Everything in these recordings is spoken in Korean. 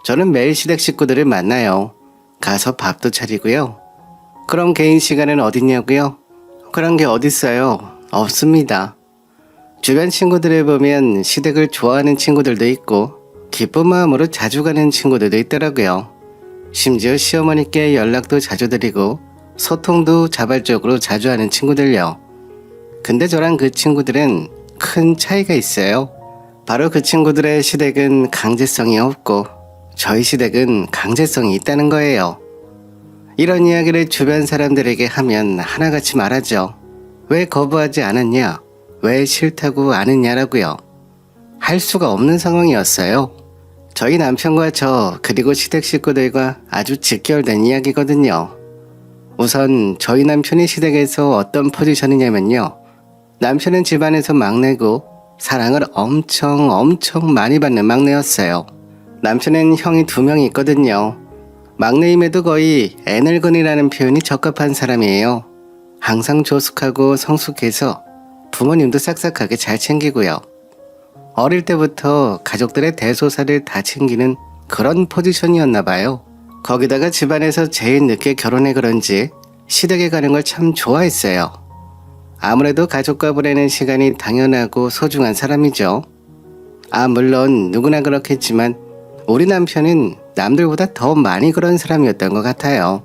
저는 매일 시댁 식구들을 만나요. 가서 밥도 차리고요. 그럼 개인 시간은 어딨냐고요? 그런 게 어딨어요? 없습니다. 주변 친구들을 보면 시댁을 좋아하는 친구들도 있고 기쁜 마음으로 자주 가는 친구들도 있더라고요. 심지어 시어머니께 연락도 자주 드리고 소통도 자발적으로 자주 하는 친구들요. 근데 저랑 그 친구들은 큰 차이가 있어요. 바로 그 친구들의 시댁은 강제성이 없고 저희 시댁은 강제성이 있다는 거예요. 이런 이야기를 주변 사람들에게 하면 하나같이 말하죠. 왜 거부하지 않았냐? 왜 싫다고 안 했냐라고요. 할 수가 없는 상황이었어요. 저희 남편과 저 그리고 시댁 식구들과 아주 직결된 이야기거든요. 우선 저희 남편이 시댁에서 어떤 포지션이냐면요. 남편은 집안에서 막내고 사랑을 엄청 많이 받는 막내였어요. 남편은 형이 2명 있거든요. 막내임에도 거의 애늙은이라는 표현이 적합한 사람이에요. 항상 조숙하고 성숙해서 부모님도 싹싹하게 잘 챙기고요. 어릴 때부터 가족들의 대소사를 다 챙기는 그런 포지션이었나 봐요. 거기다가 집안에서 제일 늦게 결혼해 그런지 시댁에 가는 걸 참 좋아했어요. 아무래도 가족과 보내는 시간이 당연하고 소중한 사람이죠. 물론 누구나 그렇겠지만 우리 남편은 남들보다 더 많이 그런 사람이었던 것 같아요.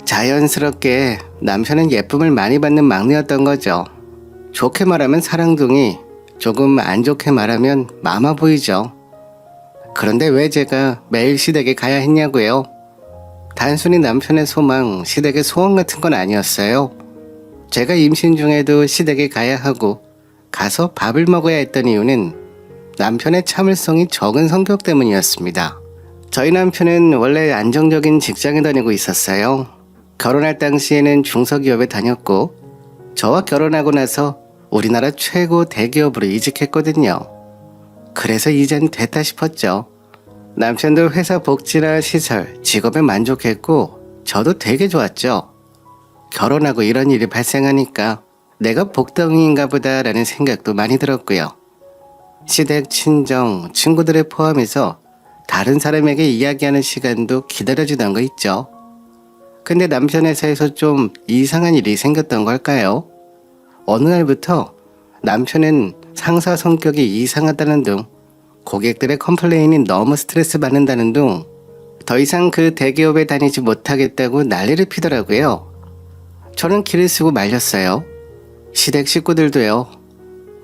자연스럽게 남편은 예쁨을 많이 받는 막내였던 거죠. 좋게 말하면 사랑둥이, 조금 안 좋게 말하면 마마보이죠. 그런데 왜 제가 매일 시댁에 가야 했냐고요? 단순히 남편의 소망, 시댁의 소원 같은 건 아니었어요. 제가 임신 중에도 시댁에 가야 하고 가서 밥을 먹어야 했던 이유는 남편의 참을성이 적은 성격 때문이었습니다. 저희 남편은 원래 안정적인 직장에 다니고 있었어요. 결혼할 당시에는 중소기업에 다녔고 저와 결혼하고 나서 우리나라 최고 대기업으로 이직했거든요. 그래서 이젠 됐다 싶었죠. 남편도 회사 복지나 시설, 직업에 만족했고 저도 되게 좋았죠. 결혼하고 이런 일이 발생하니까 내가 복덩이인가 보다라는 생각도 많이 들었고요. 시댁, 친정, 친구들을 포함해서 다른 사람에게 이야기하는 시간도 기다려지던 거 있죠. 근데 남편 회사에서 좀 이상한 일이 생겼던 걸까요? 어느 날부터 남편은 상사 성격이 이상하다는 둥, 고객들의 컴플레인이 너무 스트레스 받는다는 둥, 더 이상 그 대기업에 다니지 못하겠다고 난리를 피더라고요. 저는 길을 쓰고 말렸어요. 시댁 식구들도요.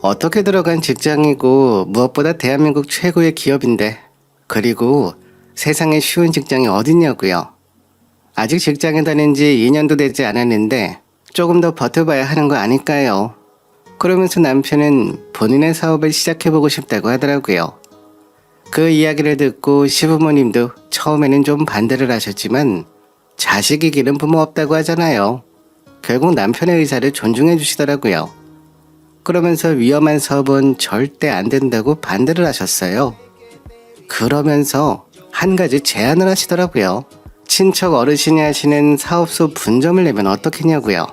어떻게 들어간 직장이고 무엇보다 대한민국 최고의 기업인데, 그리고 세상에 쉬운 직장이 어딨냐고요. 아직 직장에 다닌 지 2년도 되지 않았는데 조금 더 버텨봐야 하는 거 아닐까요? 그러면서 남편은 본인의 사업을 시작해보고 싶다고 하더라고요. 그 이야기를 듣고 시부모님도 처음에는 좀 반대를 하셨지만 자식이 기른 부모 없다고 하잖아요. 결국 남편의 의사를 존중해 주시더라고요. 그러면서 위험한 사업은 절대 안 된다고 반대를 하셨어요. 그러면서 한 가지 제안을 하시더라고요. 친척 어르신이 하시는 사업소 분점을 내면 어떻겠냐고요.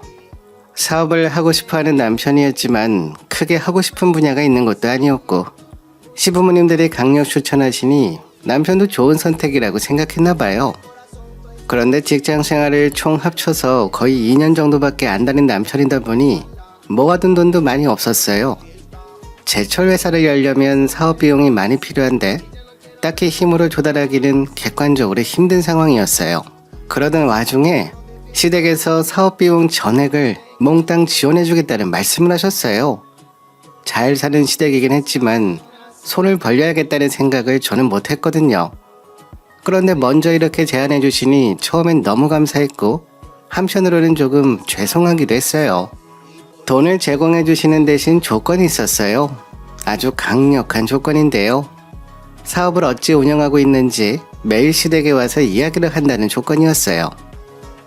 사업을 하고 싶어하는 남편이었지만 크게 하고 싶은 분야가 있는 것도 아니었고 시부모님들이 강력 추천하시니 남편도 좋은 선택이라고 생각했나 봐요. 그런데 직장 생활을 총 합쳐서 거의 2년 정도밖에 안 다닌 남편이다 보니 모아둔 돈도 많이 없었어요. 제철 회사를 열려면 사업 비용이 많이 필요한데 딱히 힘으로 조달하기는 객관적으로 힘든 상황이었어요. 그러던 와중에 시댁에서 사업 비용 전액을 몽땅 지원해주겠다는 말씀을 하셨어요. 잘 사는 시댁이긴 했지만 손을 벌려야겠다는 생각을 저는 못했거든요. 그런데 먼저 이렇게 제안해 주시니 처음엔 너무 감사했고 한편으로는 조금 죄송하기도 했어요. 돈을 제공해 주시는 대신 조건이 있었어요. 아주 강력한 조건인데요. 사업을 어찌 운영하고 있는지 매일 시댁에 와서 이야기를 한다는 조건이었어요.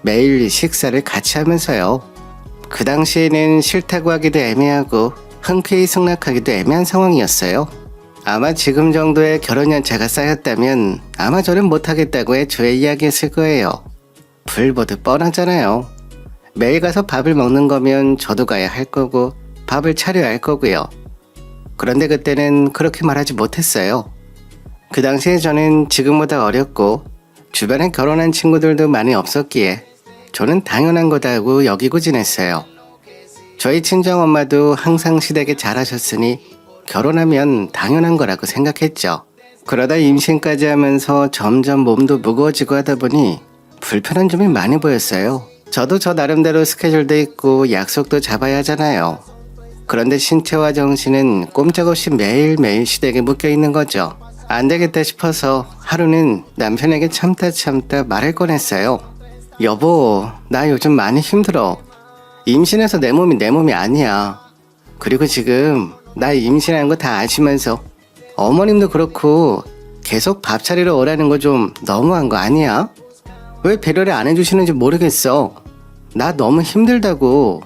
매일 식사를 같이 하면서요. 그 당시에는 싫다고 하기도 애매하고 흔쾌히 승낙하기도 애매한 상황이었어요. 아마 지금 정도의 결혼 연차가 쌓였다면 아마 저는 못하겠다고 애초에 이야기했을 거예요. 불보듯 뻔하잖아요. 매일 가서 밥을 먹는 거면 저도 가야 할 거고 밥을 차려야 할 거고요. 그런데 그때는 그렇게 말하지 못했어요. 그 당시에 저는 지금보다 어렸고 주변에 결혼한 친구들도 많이 없었기에 저는 당연한 거다고 여기고 지냈어요. 저희 친정엄마도 항상 시댁에 잘하셨으니 결혼하면 당연한 거라고 생각했죠. 그러다 임신까지 하면서 점점 몸도 무거워지고 하다 보니 불편한 점이 많이 보였어요. 저도 저 나름대로 스케줄도 있고 약속도 잡아야 하잖아요. 그런데 신체와 정신은 꼼짝없이 매일매일 시댁에 묶여 있는 거죠. 안 되겠다 싶어서 하루는 남편에게 참다 말을 꺼냈어요. 여보, 나 요즘 많이 힘들어. 임신해서 내 몸이 내 몸이 아니야. 그리고 지금 나 임신한 거 다 아시면서 어머님도 그렇고 계속 밥 차리러 오라는 거 좀 너무한 거 아니야? 왜 배려를 안 해주시는지 모르겠어. 나 너무 힘들다고.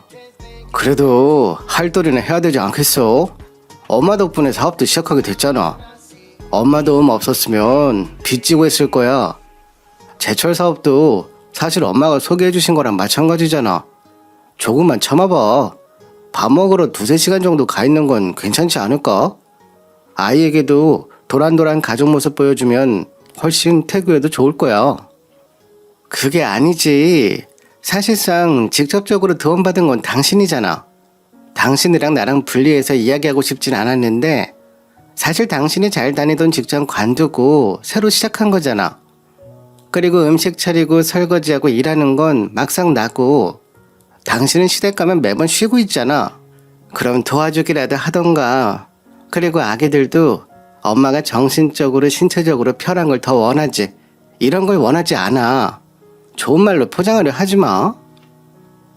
그래도 할 도리는 해야 되지 않겠어? 엄마 덕분에 사업도 시작하게 됐잖아. 엄마 도움 없었으면 빚지고 했을 거야. 제철 사업도 사실 엄마가 소개해 주신 거랑 마찬가지잖아. 조금만 참아봐. 밥 먹으러 2-3시간 정도 가 있는 건 괜찮지 않을까? 아이에게도 도란도란 가족 모습 보여주면 훨씬 태교에도 좋을 거야. 그게 아니지. 사실상 직접적으로 도움받은 건 당신이잖아. 당신이랑 나랑 분리해서 이야기하고 싶진 않았는데 사실 당신이 잘 다니던 직장 관두고 새로 시작한 거잖아. 그리고 음식 차리고 설거지하고 일하는 건 막상 나고 당신은 시댁 가면 매번 쉬고 있잖아. 그럼 도와주기라도 하던가. 그리고 아기들도 엄마가 정신적으로 신체적으로 편한 걸 더 원하지. 이런 걸 원하지 않아. 좋은 말로 포장하려 하지 마.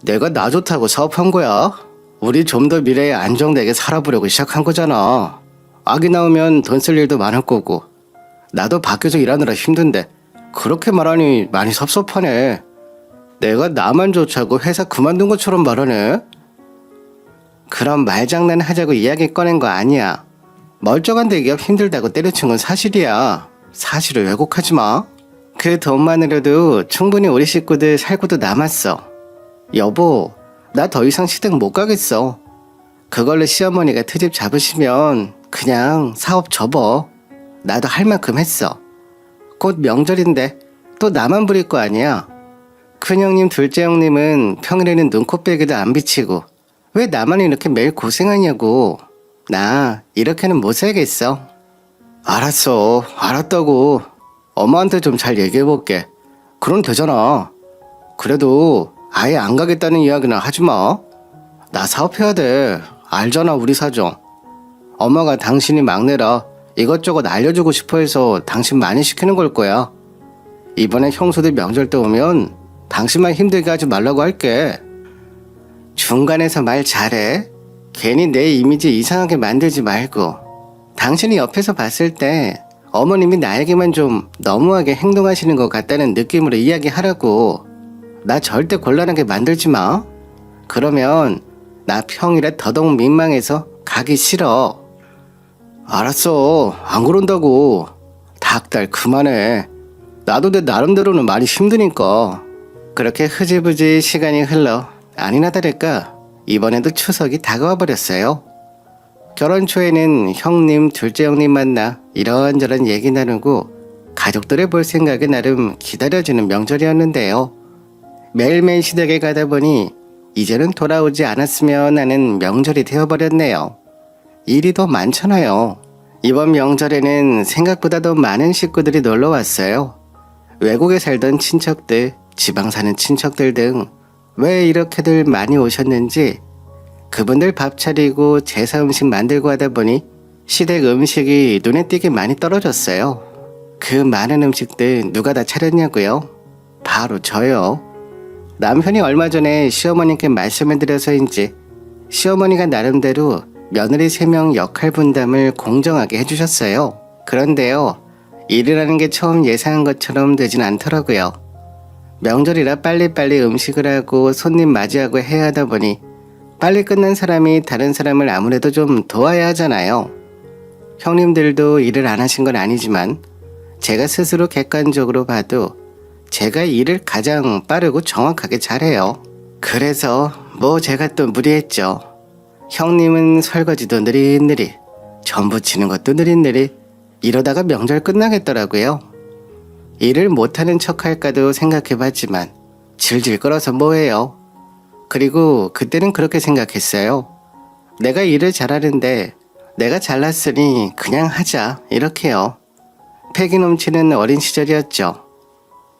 내가 나 좋다고 사업한 거야. 우리 좀 더 미래에 안정되게 살아보려고 시작한 거잖아. 아기 나오면 돈 쓸 일도 많을 거고 나도 밖에서 일하느라 힘든데 그렇게 말하니 많이 섭섭하네. 내가 나만 좋자고 회사 그만둔 것처럼 말하네. 그럼 말장난 하자고 이야기 꺼낸 거 아니야. 멀쩡한 대기업 힘들다고 때려친 건 사실이야. 사실을 왜곡하지 마. 그 돈만으로도 충분히 우리 식구들 살고도 남았어. 여보, 나 더 이상 시댁 못 가겠어. 그걸로 시어머니가 트집 잡으시면 그냥 사업 접어. 나도 할 만큼 했어. 곧 명절인데 또 나만 부릴 거 아니야. 큰형님 둘째 형님은 평일에는 눈코빼기도 안 비치고 왜 나만 이렇게 매일 고생하냐고. 나 이렇게는 못 살겠어. 알았어. 알았다고. 엄마한테 좀 잘 얘기해볼게. 그럼 되잖아. 그래도 아예 안 가겠다는 이야기는 하지 마. 나 사업해야 돼. 알잖아 우리 사정. 엄마가 당신이 막내라 이것저것 알려주고 싶어 해서 당신 많이 시키는 걸 거야. 이번에 형수들 명절 때 오면 당신만 힘들게 하지 말라고 할게. 중간에서 말 잘해. 괜히 내 이미지 이상하게 만들지 말고. 당신이 옆에서 봤을 때 어머님이 나에게만 좀 너무하게 행동하시는 것 같다는 느낌으로 이야기하라고. 나 절대 곤란하게 만들지 마. 그러면 나 평일에 더더욱 민망해서 가기 싫어. 알았어. 안 그런다고. 닭달 그만해. 나도 내 나름대로는 많이 힘드니까. 그렇게 흐지부지 시간이 흘러 아니나 다를까 이번에도 추석이 다가와 버렸어요. 결혼 초에는 형님, 둘째 형님 만나 이런저런 얘기 나누고 가족들을 볼 생각에 나름 기다려지는 명절이었는데요. 매일매일 시댁에 가다 보니 이제는 돌아오지 않았으면 하는 명절이 되어버렸네요. 일이 더 많잖아요. 이번 명절에는 생각보다 더 많은 식구들이 놀러 왔어요. 외국에 살던 친척들, 지방 사는 친척들 등 왜 이렇게들 많이 오셨는지 그분들 밥 차리고 제사 음식 만들고 하다 보니 시댁 음식이 눈에 띄게 많이 떨어졌어요. 그 많은 음식들 누가 다 차렸냐고요? 바로 저요. 남편이 얼마 전에 시어머니께 말씀해드려서인지 시어머니가 나름대로 며느리 3명 역할 분담을 공정하게 해주셨어요. 그런데요, 일이라는 게 처음 예상한 것처럼 되진 않더라고요. 명절이라 빨리빨리 음식을 하고 손님 맞이하고 해야 하다 보니 빨리 끝난 사람이 다른 사람을 아무래도 좀 도와야 하잖아요. 형님들도 일을 안 하신 건 아니지만 제가 스스로 객관적으로 봐도 제가 일을 가장 빠르고 정확하게 잘해요. 그래서 제가 또 무리했죠. 형님은 설거지도 느릿느릿, 전부 치는 것도 느릿느릿, 이러다가 명절 끝나겠더라고요. 일을 못하는 척할까도 생각해봤지만 질질 끌어서 뭐해요. 그리고 그때는 그렇게 생각했어요. 내가 일을 잘하는데 내가 잘났으니 그냥 하자 이렇게요. 패기 넘치는 어린 시절이었죠.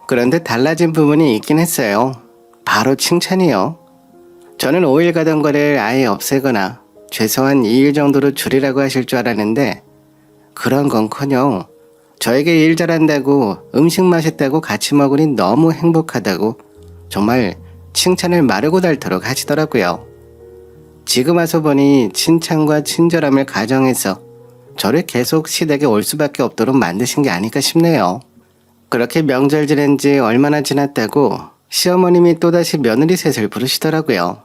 그런데 달라진 부분이 있긴 했어요. 바로 칭찬이요. 저는 5일 가던 거를 아예 없애거나 최소한 2일 정도로 줄이라고 하실 줄 알았는데 그런 건커녕 저에게 일 잘한다고 음식 맛있다고 같이 먹으니 너무 행복하다고 정말 칭찬을 마르고 닳도록 하시더라고요. 지금 와서 보니 칭찬과 친절함을 가정해서 저를 계속 시댁에 올 수밖에 없도록 만드신 게 아닐까 싶네요. 그렇게 명절 지낸 지 얼마나 지났다고 시어머님이 또다시 며느리 셋을 부르시더라고요.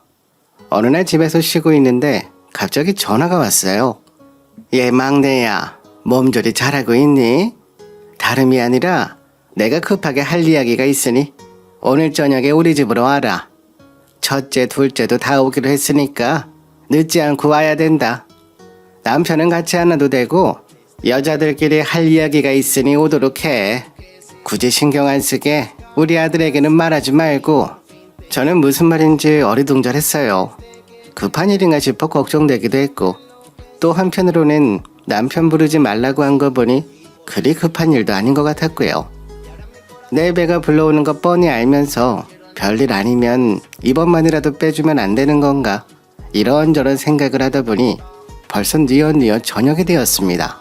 어느 날 집에서 쉬고 있는데 갑자기 전화가 왔어요. 얘 막내야, 몸조리 잘하고 있니? 다름이 아니라 내가 급하게 할 이야기가 있으니 오늘 저녁에 우리 집으로 와라. 첫째, 둘째도 다 오기로 했으니까 늦지 않고 와야 된다. 남편은 같이 안 와도 되고 여자들끼리 할 이야기가 있으니 오도록 해. 굳이 신경 안 쓰게 우리 아들에게는 말하지 말고. 저는 무슨 말인지 어리둥절했어요. 급한 일인가 싶어 걱정되기도 했고 또 한편으로는 남편 부르지 말라고 한 거 보니 그리 급한 일도 아닌 것 같았고요. 내 배가 불러오는 거 뻔히 알면서 별일 아니면 이번만이라도 빼주면 안 되는 건가 이런저런 생각을 하다 보니 벌써 뉘엿뉘엿 저녁이 되었습니다.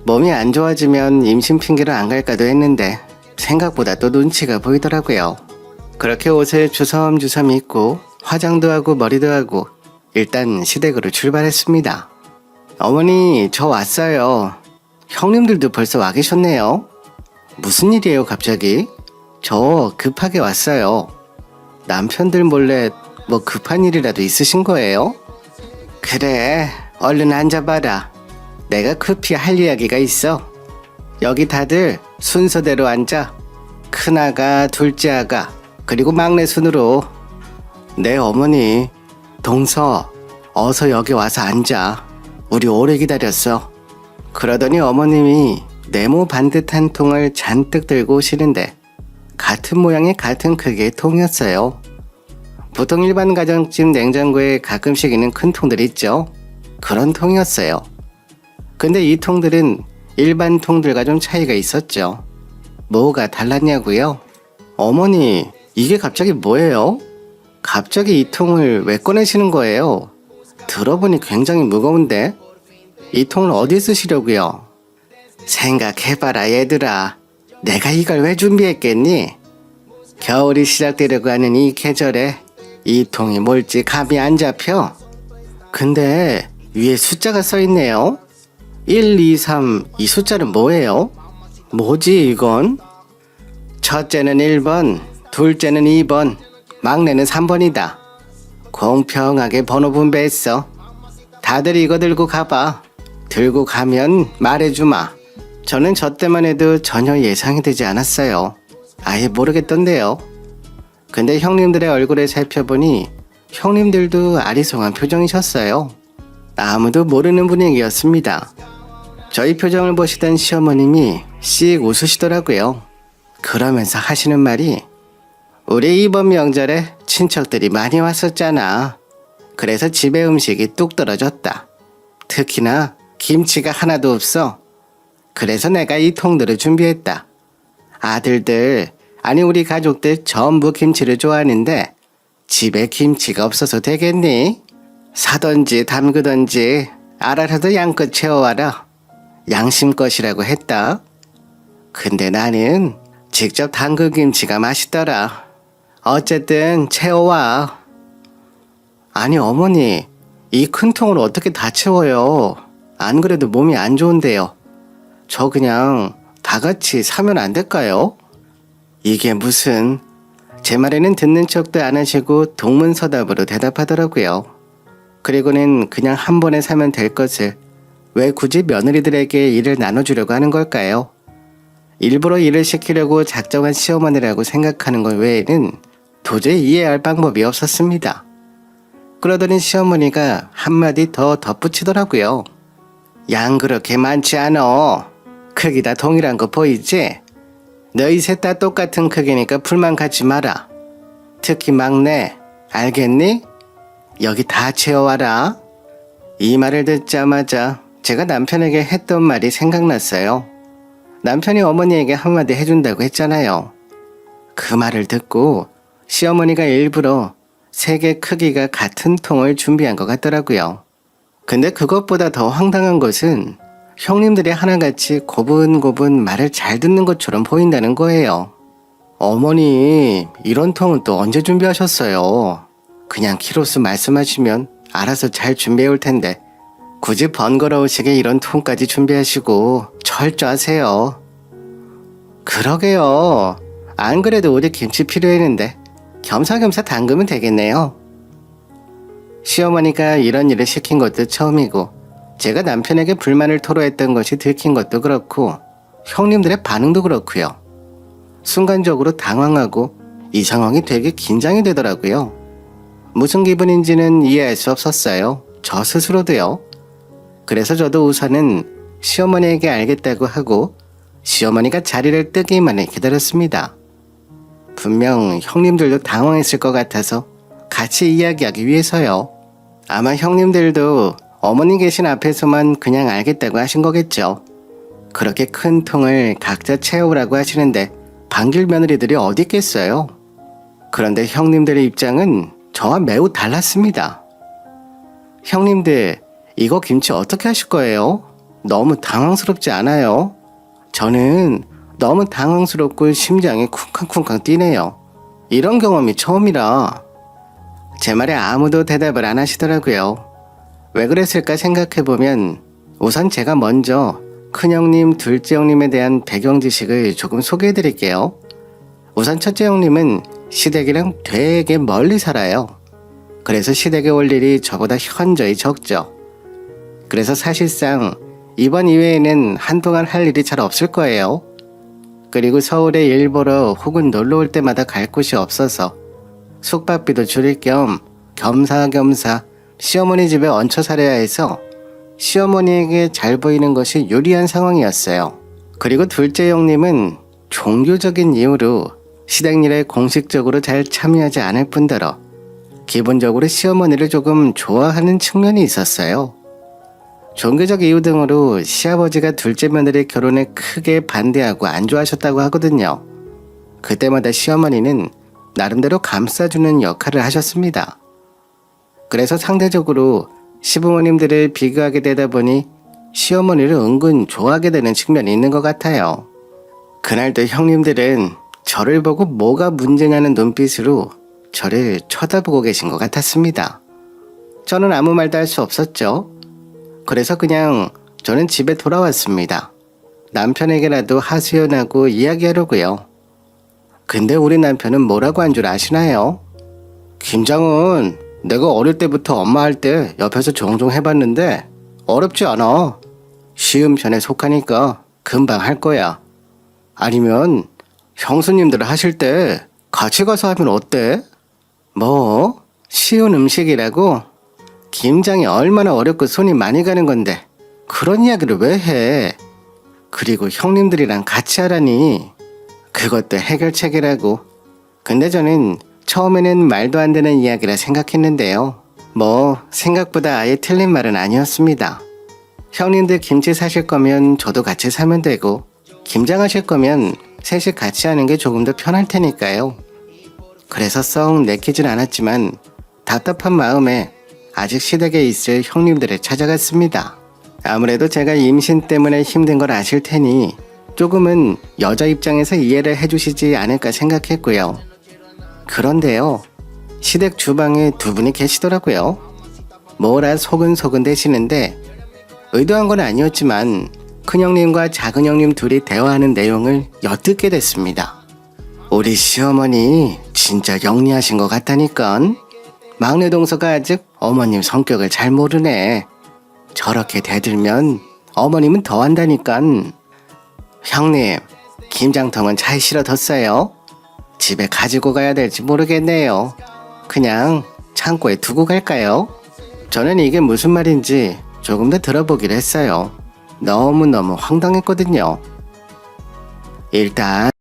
몸이 안 좋아지면 임신 핑계로 안 갈까도 했는데 생각보다 또 눈치가 보이더라고요. 그렇게 옷을 주섬주섬 입고 화장도 하고 머리도 하고 일단 시댁으로 출발했습니다. 어머니, 저 왔어요. 형님들도 벌써 와 계셨네요. 무슨 일이에요 갑자기? 저 급하게 왔어요. 남편들 몰래 뭐 급한 일이라도 있으신 거예요? 그래, 얼른 앉아봐라. 내가 급히 할 이야기가 있어. 여기 다들 순서대로 앉아. 큰아가, 둘째아가, 그리고 막내 순으로. 네 어머니, 동서, 어서 여기 와서 앉아. 우리 오래 기다렸어. 그러더니 어머님이 네모 반듯한 통을 잔뜩 들고 오시는데 같은 모양의 같은 크기의 통이었어요. 보통 일반 가정집 냉장고에 가끔씩 있는 큰 통들 있죠? 그런 통이었어요. 근데 이 통들은 일반 통들과 좀 차이가 있었죠. 뭐가 달랐냐고요? 어머니, 이게 갑자기 뭐예요? 갑자기 이 통을 왜 꺼내시는 거예요? 들어보니 굉장히 무거운데? 이 통을 어디에 쓰시려고요? 생각해봐라 얘들아. 내가 이걸 왜 준비했겠니? 겨울이 시작되려고 하는 이 계절에 이 통이 뭘지 감이 안 잡혀. 근데 위에 숫자가 써있네요. 1, 2, 3, 이 숫자는 뭐예요? 뭐지 이건? 첫째는 1번, 둘째는 2번, 막내는 3번이다. 공평하게 번호 분배했어. 다들 이거 들고 가봐. 들고 가면 말해주마. 저는 저 때만 해도 전혀 예상이 되지 않았어요. 아예 모르겠던데요. 근데 형님들의 얼굴을 살펴보니 형님들도 아리송한 표정이셨어요. 아무도 모르는 분위기였습니다. 저희 표정을 보시던 시어머님이 씩 웃으시더라고요. 그러면서 하시는 말이 우리 이번 명절에 친척들이 많이 왔었잖아. 그래서 집에 음식이 뚝 떨어졌다. 특히나 김치가 하나도 없어. 그래서 내가 이 통들을 준비했다. 아들들, 아니 우리 가족들 전부 김치를 좋아하는데 집에 김치가 없어서 되겠니? 사던지 담그던지 알아서도 양껏 채워와라. 양심껏이라고 했다. 근데 나는 직접 담근 김치가 맛있더라. 어쨌든 채워와. 아니 어머니, 이 큰 통을 어떻게 다 채워요? 안 그래도 몸이 안 좋은데요. 저 그냥 다 같이 사면 안 될까요? 이게 무슨... 제 말에는 듣는 척도 안 하시고 동문서답으로 대답하더라고요. 그리고는 그냥 한 번에 사면 될 것을 왜 굳이 며느리들에게 일을 나눠주려고 하는 걸까요? 일부러 일을 시키려고 작정한 시어머니라고 생각하는 것 외에는 도저히 이해할 방법이 없었습니다. 그러더니 시어머니가 한마디 더 덧붙이더라고요. 양 그렇게 많지 않어. 크기 다 동일한 거 보이지? 너희 셋 다 똑같은 크기니까 불만 갖지 마라. 특히 막내, 알겠니? 여기 다 채워와라. 이 말을 듣자마자 제가 남편에게 했던 말이 생각났어요. 남편이 어머니에게 한마디 해준다고 했잖아요. 그 말을 듣고 시어머니가 일부러 3개 크기가 같은 통을 준비한 것 같더라고요. 근데 그것보다 더 황당한 것은 형님들이 하나같이 고분고분 말을 잘 듣는 것처럼 보인다는 거예요. 어머니, 이런 통은 또 언제 준비하셨어요? 그냥 키로수 말씀하시면 알아서 잘 준비해 올 텐데 굳이 번거로우시게 이런 통까지 준비하시고 철저하세요. 그러게요. 안 그래도 우리 김치 필요했는데 겸사겸사 담그면 되겠네요. 시어머니가 이런 일을 시킨 것도 처음이고 제가 남편에게 불만을 토로했던 것이 들킨 것도 그렇고 형님들의 반응도 그렇고요. 순간적으로 당황하고 이 상황이 되게 긴장이 되더라고요. 무슨 기분인지는 이해할 수 없었어요. 저 스스로도요. 그래서 저도 우선은 시어머니에게 알겠다고 하고 시어머니가 자리를 뜨기만을 기다렸습니다. 분명 형님들도 당황했을 것 같아서 같이 이야기하기 위해서요. 아마 형님들도 어머니 계신 앞에서만 그냥 알겠다고 하신 거겠죠. 그렇게 큰 통을 각자 채우라고 하시는데 반길 며느리들이 어디 있겠어요. 그런데 형님들의 입장은 저와 매우 달랐습니다. 형님들, 이거 김치 어떻게 하실 거예요? 너무 당황스럽지 않아요? 저는 너무 당황스럽고 심장이 쿵쾅쿵쾅 뛰네요. 이런 경험이 처음이라. 제 말에 아무도 대답을 안 하시더라고요. 왜 그랬을까 생각해보면 우선 제가 먼저 큰형님, 둘째 형님에 대한 배경 지식을 조금 소개해드릴게요. 우선 첫째 형님은 시댁이랑 되게 멀리 살아요. 그래서 시댁에 올 일이 저보다 현저히 적죠. 그래서 사실상 이번 이외에는 한동안 할 일이 잘 없을 거예요. 그리고 서울에 일 보러 혹은 놀러 올 때마다 갈 곳이 없어서 숙박비도 줄일 겸 겸사겸사 시어머니 집에 얹혀 살아야 해서 시어머니에게 잘 보이는 것이 유리한 상황이었어요. 그리고 둘째 형님은 종교적인 이유로 시댁 일에 공식적으로 잘 참여하지 않을 뿐더러 기본적으로 시어머니를 조금 좋아하는 측면이 있었어요. 종교적 이유 등으로 시아버지가 둘째 며느리 결혼에 크게 반대하고 안 좋아하셨다고 하거든요. 그때마다 시어머니는 나름대로 감싸주는 역할을 하셨습니다. 그래서 상대적으로 시부모님들을 비교하게 되다 보니 시어머니를 은근 좋아하게 되는 측면이 있는 것 같아요. 그날도 형님들은 저를 보고 뭐가 문제냐는 눈빛으로 저를 쳐다보고 계신 것 같았습니다. 저는 아무 말도 할 수 없었죠. 그래서 그냥 저는 집에 돌아왔습니다. 남편에게라도 하소연하고 이야기하려고요. 근데 우리 남편은 뭐라고 한 줄 아시나요? 김장은 내가 어릴 때부터 엄마 할 때 옆에서 종종 해봤는데 어렵지 않아. 쉬운 편에 속하니까 금방 할 거야. 아니면 형수님들 하실 때 같이 가서 하면 어때? 뭐? 쉬운 음식이라고? 김장이 얼마나 어렵고 손이 많이 가는 건데 그런 이야기를 왜 해? 그리고 형님들이랑 같이 하라니 그것도 해결책이라고. 근데 저는 처음에는 말도 안 되는 이야기라 생각했는데요. 뭐 생각보다 아예 틀린 말은 아니었습니다. 형님들 김치 사실 거면 저도 같이 사면 되고 김장하실 거면 셋이 같이 하는 게 조금 더 편할 테니까요. 그래서 썩 내키진 않았지만 답답한 마음에 아직 시댁에 있을 형님들을 찾아갔습니다. 아무래도 제가 임신 때문에 힘든 걸 아실 테니 조금은 여자 입장에서 이해를 해주시지 않을까 생각했고요. 그런데요, 시댁 주방에 두 분이 계시더라고요. 뭐라 소근소근 대시는데 의도한 건 아니었지만 큰형님과 작은형님 둘이 대화하는 내용을 엿듣게 됐습니다. 우리 시어머니 진짜 영리하신 것 같다니깐. 막내 동서가 아직 어머님 성격을 잘 모르네. 저렇게 대들면 어머님은 더 한다니깐. 형님, 김장통은 차에 실어뒀어요. 집에 가지고 가야 될지 모르겠네요. 그냥 창고에 두고 갈까요? 저는 이게 무슨 말인지 조금 더 들어보기로 했어요. 너무너무 황당했거든요. 일단